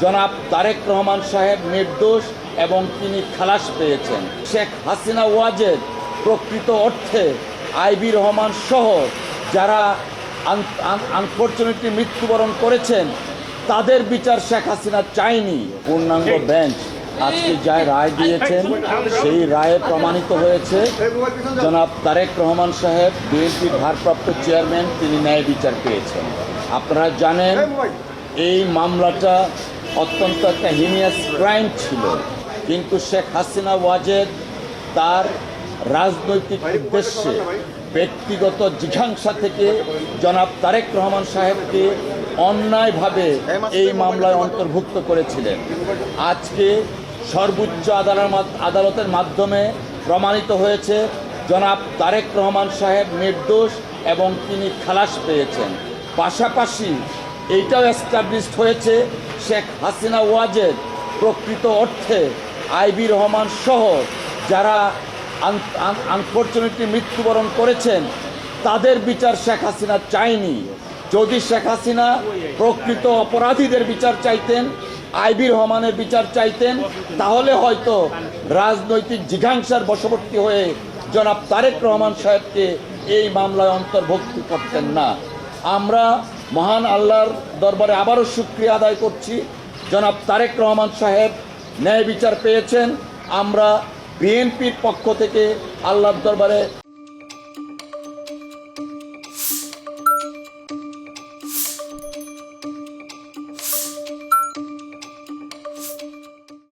জনাব তারেক রহমান সাহেব নির্দোষ এবং তিনি খালাস পেয়েছেন। শেখ হাসিনা ওয়াজেদ প্রকৃত অর্থে আইবি রহমান সহ যারা আনফরচুনেটলি মৃত্যুবরণ করেছেন তাদের বিচার শেখ হাসিনা চায়নি। পূর্ণাঙ্গ বেঞ্চ আজকে যা রায় দিয়েছেন সেই রায়ে প্রমাণিত হয়েছে জনাব তারেক রহমান সাহেব বিএনপির ভারপ্রাপ্ত চেয়ারম্যান, তিনি ন্যায় বিচার পেয়েছেন। আপনারা জানেন এই মামলাটা অত্যন্ত একটা হিনিয়াস ক্রাইম ছিল, কিন্তু শেখ হাসিনা ওয়াজেদ তার রাজনৈতিক উদ্দেশ্যে ব্যক্তিগত জিঘাংসা থেকে জনাব তারেক রহমান সাহেবকে অন্যায়ভাবে এই মামলায় অন্তর্ভুক্ত করেছিলেন। আজকে সর্বোচ্চ আদালতের মাধ্যমে প্রমাণিত হয়েছে জনাব তারেক রহমান সাহেব নির্দোষ এবং তিনি খালাস পেয়েছেন। পাশাপাশি এইটাও এস্টাবলিশড হয়েছে শেখ হাসিনা ওয়াজেদ প্রকৃত অর্থে আইবি রহমান সহ যারা আনফরচুনেটলি মৃত্যুবরণ করেছেন তাদের বিচার শেখ হাসিনা চায়নি। যদি শেখ হাসিনা প্রকৃত অপরাধীদের বিচার চাইতেন, আইবি রহমানের বিচার চাইতেন, তাহলে হয়তো রাজনৈতিক জিঘাংসার বশবর্তী হয়ে জনাব তারেক রহমান সাহেবকে এই মামলায় অন্তর্ভুক্ত করতেন না। আমরা মহান আল্লাহর দরবারে আবারও শুকরিয়া আদায় করছি, জনাব তারেক রহমান সাহেব ন্যায় বিচার পেয়েছেন। আমরা বিএনপির পক্ষ থেকে আল্লাহর দরবারে